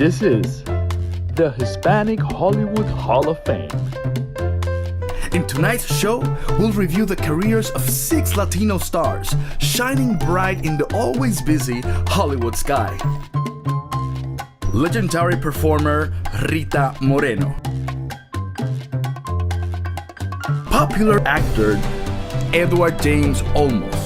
This is the Hispanic Hollywood Hall of Fame. In tonight's show, we'll review the careers of 6 Latino stars shining bright in the always busy Hollywood sky. Legendary performer Rita Moreno. Popular actor Edward James Olmos.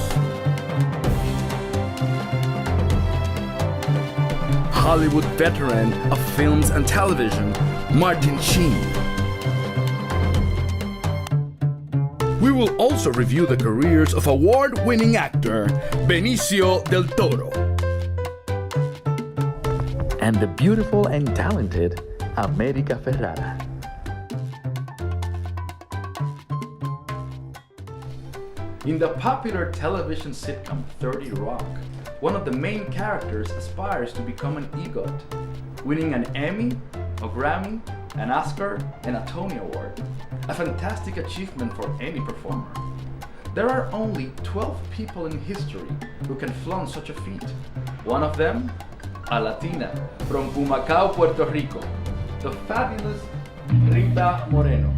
Hollywood veteran of films and television Martin Sheen. We will also review the careers of award-winning actor Benicio del Toro. And the beautiful and talented America Ferrara. In the popular television sitcom 30 Rock, one of the main characters aspires to become an EGOT, winning an Emmy, a Grammy, an Oscar, and a Tony Award. A fantastic achievement for any performer. There are only 12 people in history who can flaunt such a feat. One of them, a Latina from Humacao, Puerto Rico, the fabulous Rita Moreno.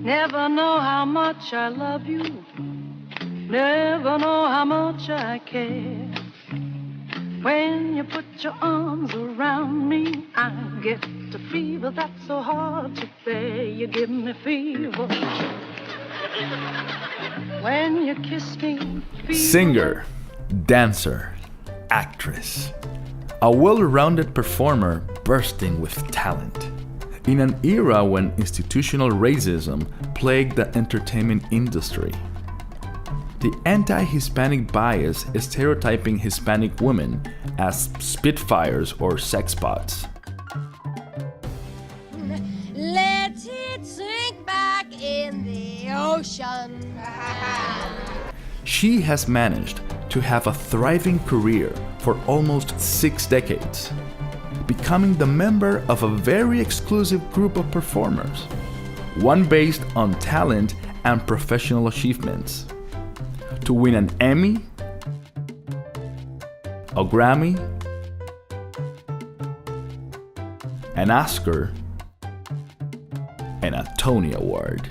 Never know how much I love you. Never know how much I care. When you put your arms around me, I get a fever that's so hard to bear. You give me fever. When you kiss me, fever. Singer, dancer, actress. A well-rounded performer bursting with talent. In an era when institutional racism plagued the entertainment industry. The anti-Hispanic bias is stereotyping Hispanic women as spitfires or sex bots. Let it sink back in the ocean. She has managed to have a thriving career for almost 6 decades, becoming the member of a very exclusive group of performers, one based on talent and professional achievements. To win an Emmy, a Grammy, an Oscar, and a Tony Award.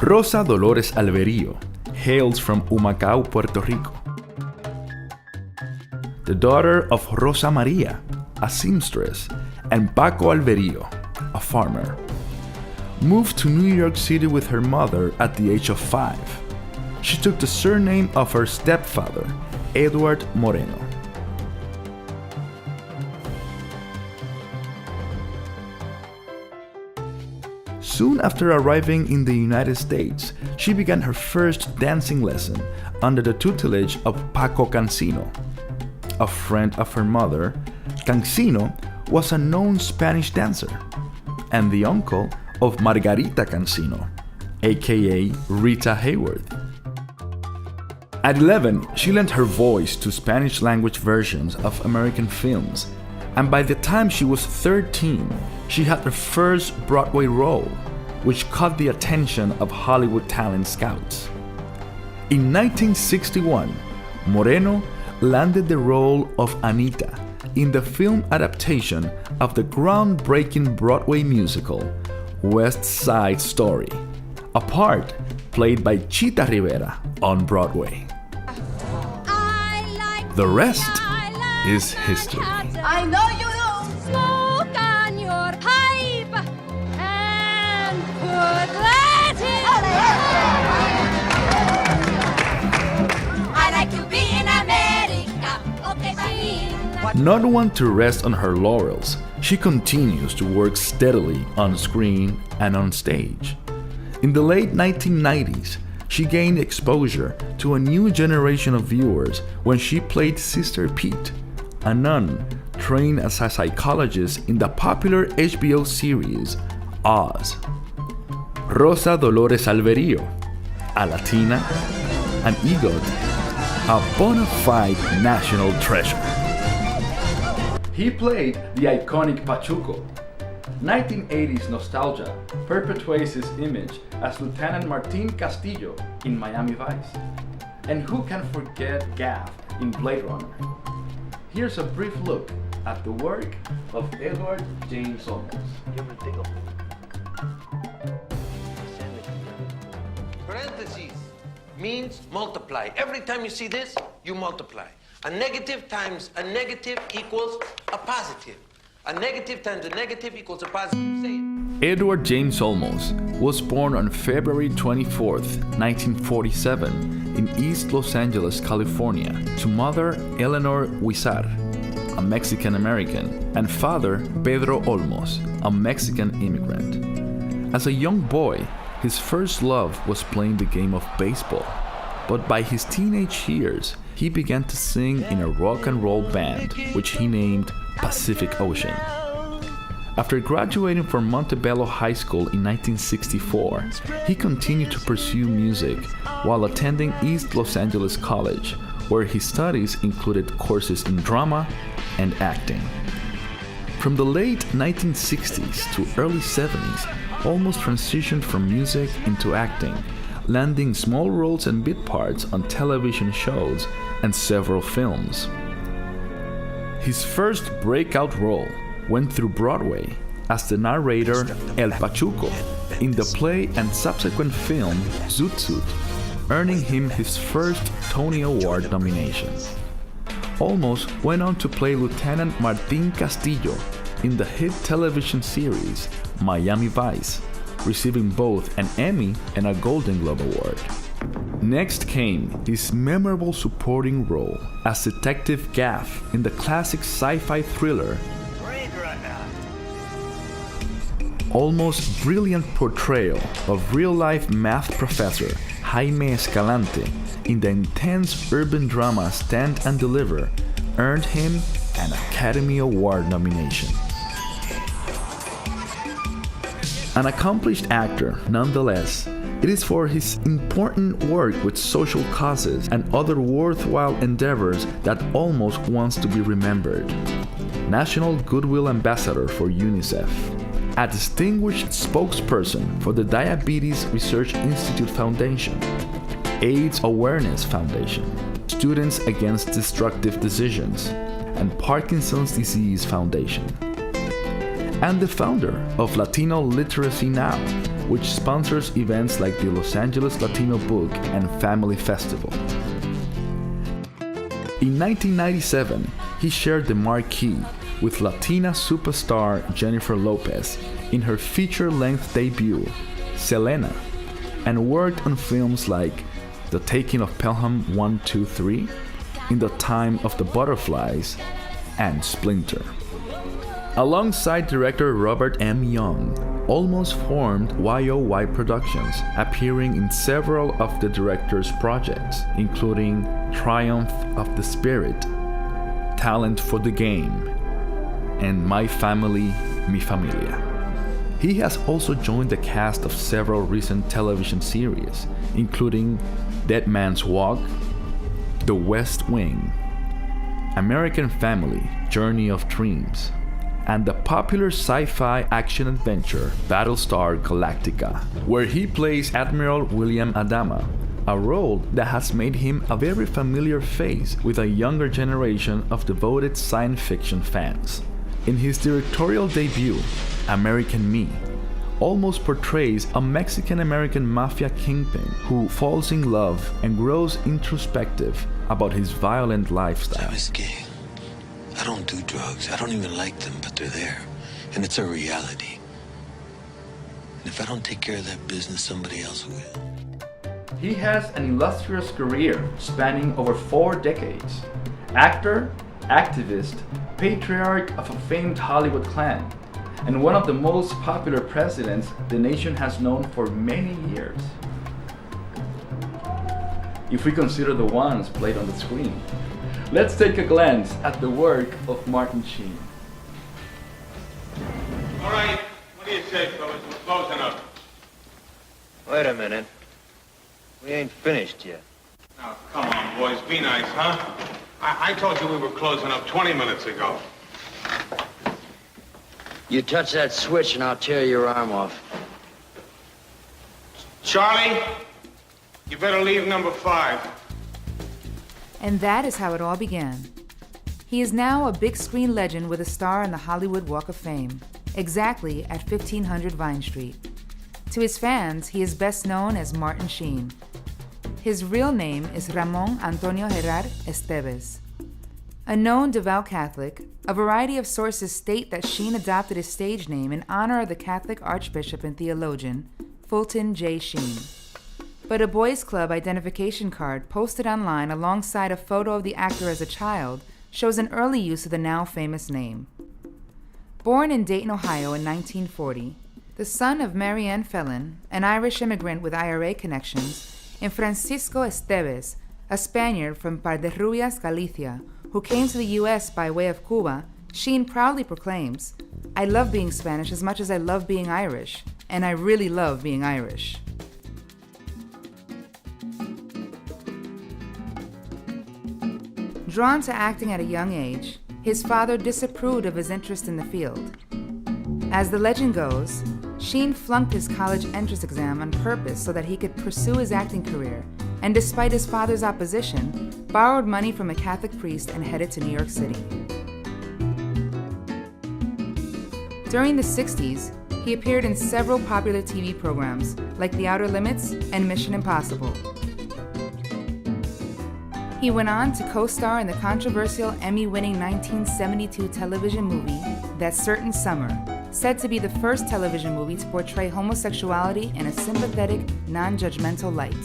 Rosa Dolores Alverillo hails from Humacao, Puerto Rico. The daughter of Rosa Maria, a seamstress, and Paco Alverillo, a farmer. Moved to New York City with her mother at the age of 5. She took the surname of her stepfather, Edward Moreno. Soon after arriving in the United States, she began her first dancing lesson under the tutelage of Paco Cancino. A friend of her mother, Cancino was a known Spanish dancer and the uncle of Margarita Cancino, aka Rita Hayworth. At 11, she lent her voice to Spanish-language versions of American films, and by the time she was 13, she had her first Broadway role, which caught the attention of Hollywood talent scouts. In 1961, Moreno landed the role of Anita in the film adaptation of the groundbreaking Broadway musical West Side Story, a part played by Chita Rivera on Broadway. The rest is history. I know you smoke on your pipe and put Latin. I like to be in America. Okay, bye. Not one to rest on her laurels, she continues to work steadily on screen and on stage. In the late 1990s, she gained exposure to a new generation of viewers when she played Sister Pete, a nun trained as a psychologist in the popular HBO series Oz. Rosa Dolores Alverillo, a Latina, an EGOT, a bona fide national treasure. He played the iconic Pachuco. 1980s nostalgia perpetuates his image as Lieutenant Martin Castillo in Miami Vice. And who can forget Gaff in Blade Runner? Here's a brief look at the work of Edward James Olmos. Parentheses means multiply. Every time you see this, you multiply. A negative times a negative equals a positive. A negative times a negative equals a positive. Say it. Edward James Olmos was born on February 24, 1947, in East Los Angeles, California, to mother Eleanor Huizar, a Mexican-American, and father Pedro Olmos, a Mexican immigrant. As a young boy, his first love was playing the game of baseball, but by his teenage years, he began to sing in a rock and roll band, which he named Pacific Ocean. After graduating from Montebello High School in 1964, he continued to pursue music while attending East Los Angeles College, where his studies included courses in drama and acting. From the late 1960s to early 70s, Olmos transitioned from music into acting, landing small roles and bit parts on television shows and several films. His first breakout role went through Broadway as the narrator El Pachuco in the play and subsequent film Zoot Suit, earning him his first Tony Award nomination. Olmos went on to play Lieutenant Martin Castillo in the hit television series Miami Vice, receiving both an Emmy and a Golden Globe Award. Next came his memorable supporting role as Detective Gaff in the classic sci-fi thriller Olmos' brilliant portrayal of real-life math professor Jaime Escalante in the intense urban drama Stand and Deliver earned him an Academy Award nomination. An accomplished actor, nonetheless, it is for his important work with social causes and other worthwhile endeavors that Olmos wants to be remembered. National Goodwill Ambassador for UNICEF, a distinguished spokesperson for the Diabetes Research Institute Foundation, AIDS Awareness Foundation, Students Against Destructive Decisions, and Parkinson's Disease Foundation, and the founder of Latino Literacy Now, which sponsors events like the Los Angeles Latino Book and Family Festival. In 1997, he shared the marquee with Latina superstar Jennifer Lopez in her feature-length debut, Selena, and worked on films like The Taking of Pelham 1, 2, 3, In the Time of the Butterflies, and Splinter. Alongside director Robert M. Young, Olmos formed YOY Productions, appearing in several of the director's projects, including Triumph of the Spirit, Talent for the Game, and My Family, Mi Familia. He has also joined the cast of several recent television series, including Dead Man's Walk, The West Wing, American Family, Journey of Dreams, and the popular sci-fi action-adventure Battlestar Galactica, where he plays Admiral William Adama, a role that has made him a very familiar face with a younger generation of devoted science fiction fans. In his directorial debut, American Me, Olmos portrays a Mexican-American mafia kingpin who falls in love and grows introspective about his violent lifestyle. I'm gay. I don't do drugs. I don't even like them, but they're there. And it's a reality. And if I don't take care of that business, somebody else will. He has an illustrious career spanning over 4 decades. Actor, activist, patriarch of a famed Hollywood clan, and one of the most popular presidents the nation has known for many years. If we consider the ones played on the screen. Let's take a glance at the work of Martin Sheen. All right, what do you say, fellas? We're closing up. Wait a minute. We ain't finished yet. Now, come on, boys, be nice, huh? I told you we were closing up 20 minutes ago. You touch that switch and I'll tear your arm off. Charlie, you better leave number 5. And that is how it all began. He is now a big screen legend with a star on the Hollywood Walk of Fame, exactly at 1500 Vine Street. To his fans, he is best known as Martin Sheen. His real name is Ramon Antonio Gerard Esteves. A known devout Catholic, a variety of sources state that Sheen adopted his stage name in honor of the Catholic archbishop and theologian, Fulton J. Sheen. But a Boys Club identification card posted online alongside a photo of the actor as a child shows an early use of the now famous name. Born in Dayton, Ohio in 1940, the son of Mary Ann Phelan, an Irish immigrant with IRA connections, and Francisco Esteves, a Spaniard from Parderrubias, Galicia, who came to the U.S. by way of Cuba, Sheen proudly proclaims, "I love being Spanish as much as I love being Irish, and I really love being Irish." Drawn to acting at a young age, his father disapproved of his interest in the field. As the legend goes, Sheen flunked his college entrance exam on purpose so that he could pursue his acting career, and despite his father's opposition, borrowed money from a Catholic priest and headed to New York City. During the 60s, he appeared in several popular TV programs like The Outer Limits and Mission Impossible. He went on to co-star in the controversial Emmy-winning 1972 television movie That Certain Summer, said to be the first television movie to portray homosexuality in a sympathetic, non-judgmental light.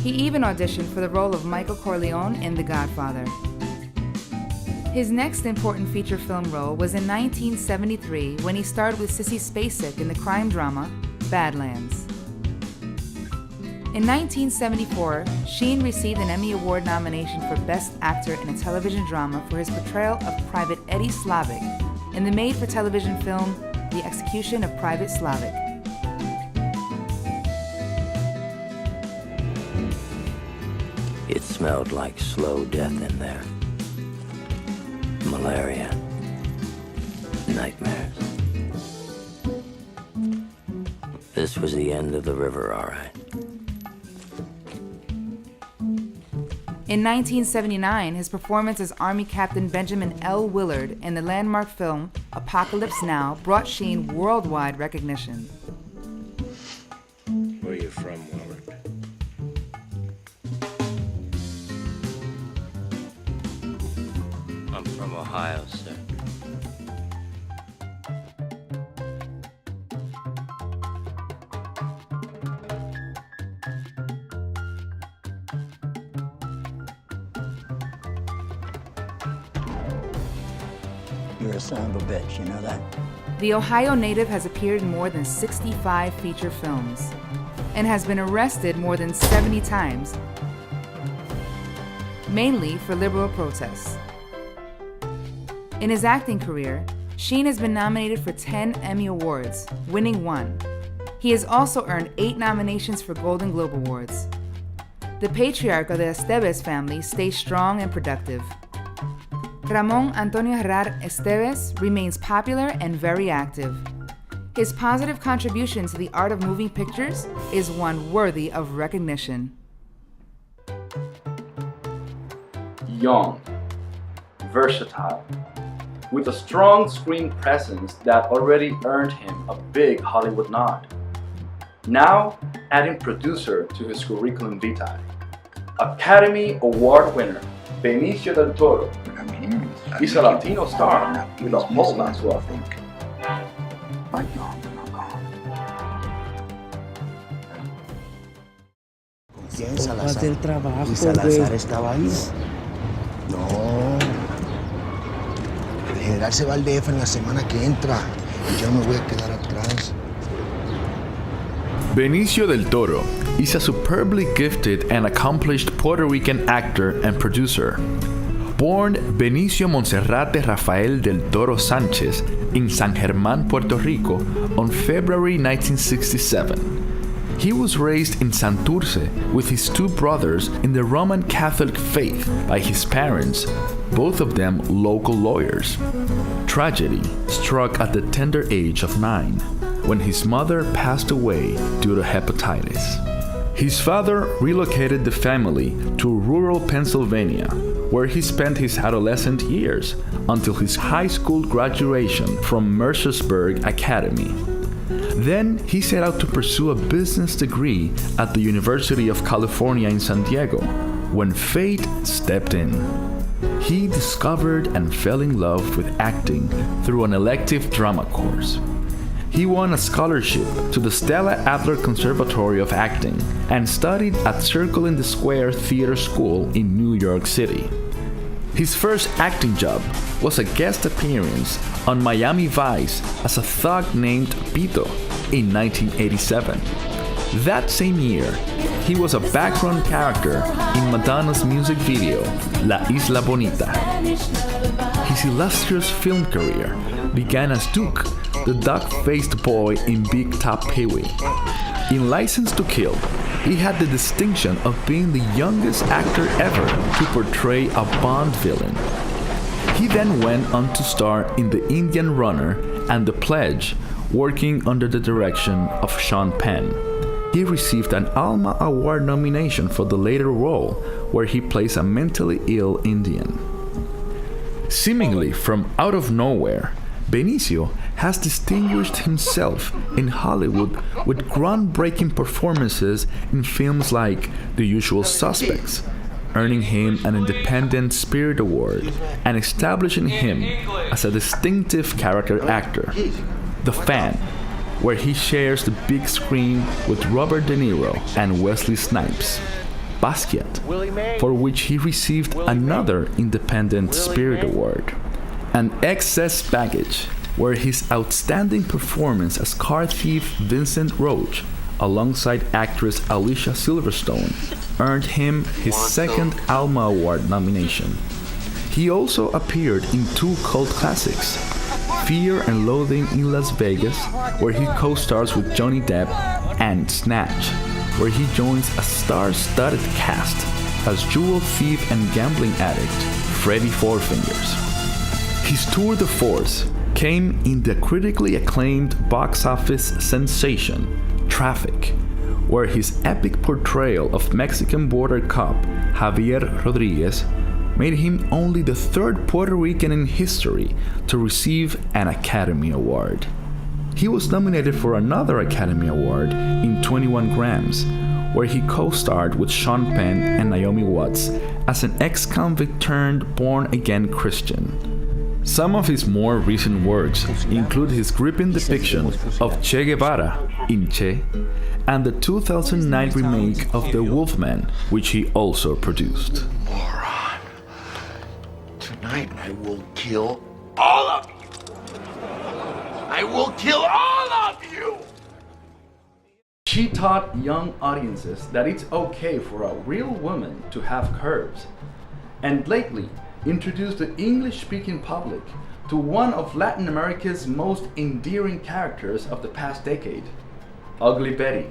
He even auditioned for the role of Michael Corleone in The Godfather. His next important feature film role was in 1973 when he starred with Sissy Spacek in the crime drama Badlands. In 1974, Sheen received an Emmy Award nomination for Best Actor in a Television Drama for his portrayal of Private Eddie Slavic in the made-for-television film The Execution of Private Slavic. It smelled like slow death in there. Malaria. Nightmares. This was the end of the river, all right. In 1979, his performance as Army Captain Benjamin L. Willard in the landmark film Apocalypse Now brought Sheen worldwide recognition. Where are you from, Willard? I'm from Ohio, sir. You're a son of a bitch, you know that? The Ohio native has appeared in more than 65 feature films and has been arrested more than 70 times, mainly for liberal protests. In his acting career, Sheen has been nominated for 10 Emmy Awards, winning 1. He has also earned 8 nominations for Golden Globe Awards. The patriarch of the Esteves family stays strong and productive. Ramon Antonio Gerard Esteves remains popular and very active. His positive contribution to the art of moving pictures is one worthy of recognition. Young, versatile, with a strong screen presence that already earned him a big Hollywood nod. Now, adding producer to his curriculum vitae. Academy Award winner Benicio del Toro is a Latino star with a whole lot to offer. ¿Quién? Salazar. Del trabajo, ¿y Salazar estaba ahí? No. El general se va al DF en la semana que entra y yo me voy a quedar atrás. Benicio del Toro is a superbly gifted and accomplished Puerto Rican actor and producer. Born Benicio Monserrate Rafael del Toro Sanchez in San Germán, Puerto Rico on February 1967. He was raised in Santurce with his 2 brothers in the Roman Catholic faith by his parents, both of them local lawyers. Tragedy struck at the tender age of 9 when his mother passed away due to hepatitis. His father relocated the family to rural Pennsylvania, where he spent his adolescent years until his high school graduation from Mercersburg Academy. Then he set out to pursue a business degree at the University of California in San Diego, when fate stepped in. He discovered and fell in love with acting through an elective drama course. He won a scholarship to the Stella Adler Conservatory of Acting and studied at Circle in the Square Theater School in New York City. His first acting job was a guest appearance on Miami Vice as a thug named Pito in 1987. That same year, he was a background character in Madonna's music video, La Isla Bonita. His illustrious film career began as Duke, the duck-faced boy in Big Top Pee-wee. In License to Kill, he had the distinction of being the youngest actor ever to portray a Bond villain. He then went on to star in The Indian Runner and The Pledge, working under the direction of Sean Penn. He received an Alma Award nomination for the later role, where he plays a mentally ill Indian. Seemingly from out of nowhere, Benicio has distinguished himself in Hollywood with groundbreaking performances in films like The Usual Suspects, earning him an Independent Spirit Award and establishing him as a distinctive character actor. The Fan, where he shares the big screen with Robert De Niro and Wesley Snipes. Basquiat, for which he received another Independent Spirit Award. And Excess Baggage, where his outstanding performance as car thief Vincent Roach, alongside actress Alicia Silverstone, earned him his second Alma Award nomination. He also appeared in 2 cult classics, Fear and Loathing in Las Vegas, where he co-stars with Johnny Depp, and Snatch, where he joins a star-studded cast as jewel thief and gambling addict Freddie Four Fingers. His tour de force came in the critically acclaimed box office sensation, Traffic, where his epic portrayal of Mexican border cop Javier Rodriguez made him only the 3rd Puerto Rican in history to receive an Academy Award. He was nominated for another Academy Award in 21 Grams, where he co-starred with Sean Penn and Naomi Watts as an ex-convict turned born-again Christian. Some of his more recent works include his gripping depiction of Che Guevara in Che, and the 2009 remake of The Wolfman, which he also produced. Moron. Tonight I will kill all of you. I will kill all of you! She taught young audiences that it's okay for a real woman to have curves, and lately introduced the English-speaking public to one of Latin America's most endearing characters of the past decade, Ugly Betty.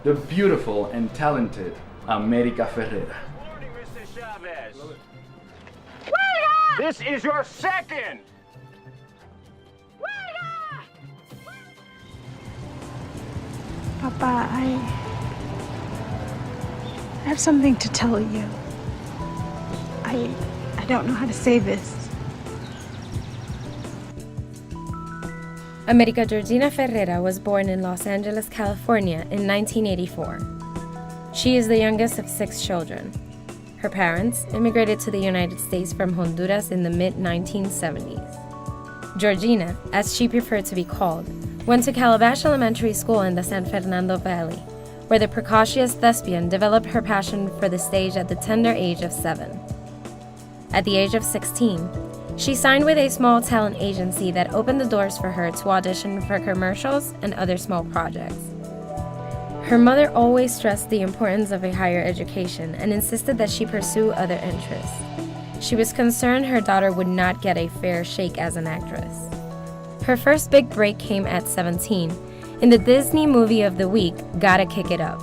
The beautiful and talented America Ferrera. Good morning, Mr. Chavez. This is your second. Papa, I have something to tell you. I don't know how to say this. America Georgina Ferrera was born in Los Angeles, California in 1984. She is the youngest of 6 children. Her parents immigrated to the United States from Honduras in the mid-1970s. Georgina, as she preferred to be called, went to Calabash Elementary School in the San Fernando Valley, where the precocious thespian developed her passion for the stage at the tender age of 7. At the age of 16, she signed with a small talent agency that opened the doors for her to audition for commercials and other small projects. Her mother always stressed the importance of a higher education and insisted that she pursue other interests. She was concerned her daughter would not get a fair shake as an actress. Her first big break came at 17 in the Disney movie of the week, Gotta Kick It Up.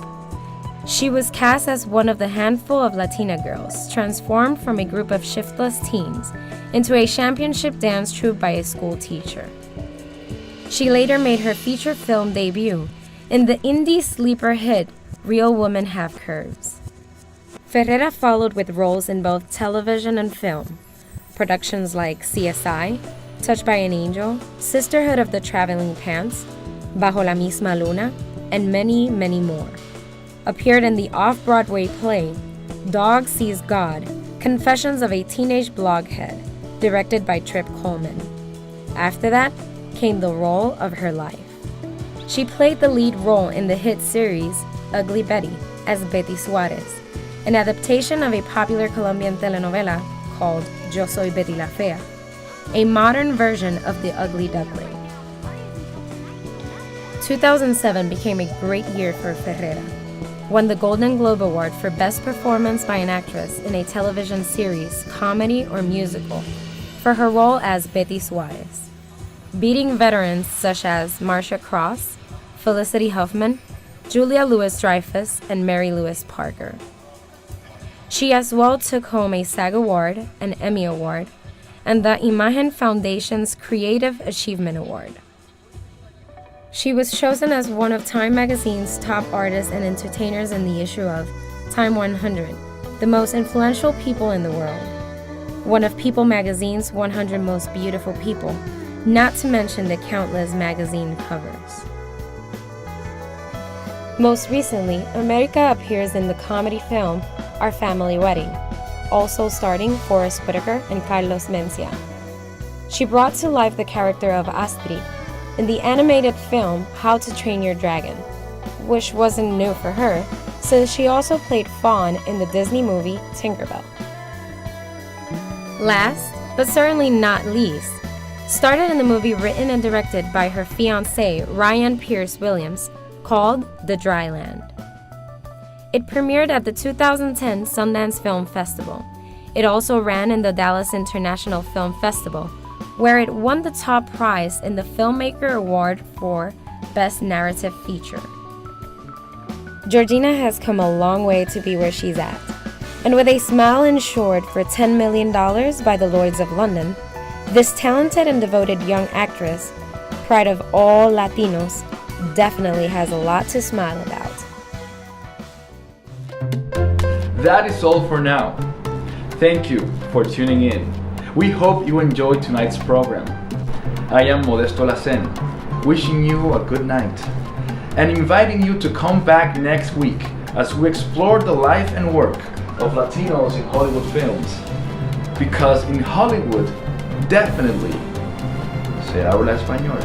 She was cast as one of the handful of Latina girls transformed from a group of shiftless teens into a championship dance troupe by a school teacher. She later made her feature film debut in the indie sleeper hit Real Women Have Curves. Ferrera followed with roles in both television and film, productions like CSI, Touched by an Angel, Sisterhood of the Traveling Pants, Bajo la Misma Luna, and many, many more. Appeared in the off-Broadway play Dog Sees God, Confessions of a Teenage Bloghead, directed by Trip Coleman. After that came the role of her life. She played the lead role in the hit series Ugly Betty as Betty Suarez, an adaptation of a popular Colombian telenovela called Yo Soy Betty la Fea, a modern version of The Ugly Duckling. 2007 became a great year for Ferrera. Won the Golden Globe Award for Best Performance by an Actress in a Television Series, Comedy, or Musical for her role as Betty Suarez, beating veterans such as Marcia Cross, Felicity Huffman, Julia Louis-Dreyfus, and Mary Louise Parker. She as well took home a SAG Award, an Emmy Award, and the Imagen Foundation's Creative Achievement Award. She was chosen as one of Time magazine's top artists and entertainers in the issue of Time 100, the most influential people in the world, one of People magazine's 100 most beautiful people, not to mention the countless magazine covers. Most recently, America appears in the comedy film Our Family Wedding, also starring Forrest Whitaker and Carlos Mencia. She brought to life the character of Astrid in the animated film How to Train Your Dragon, which wasn't new for her, since she also played Fawn in the Disney movie Tinkerbell. Last, but certainly not least, started in the movie written and directed by her fiancé Ryan Pierce Williams called The Dry Land. It premiered at the 2010 Sundance Film Festival. It also ran in the Dallas International Film Festival, where it won the top prize in the Filmmaker Award for Best Narrative Feature. Georgina has come a long way to be where she's at, and with a smile insured for $10 million by the Lloyds of London, this talented and devoted young actress, pride of all Latinos, definitely has a lot to smile about. That is all for now. Thank you for tuning in. We hope you enjoyed tonight's program. I am Modesto Lacen, wishing you a good night and inviting you to come back next week as we explore the life and work of Latinos in Hollywood films. Because in Hollywood, definitely se habla español.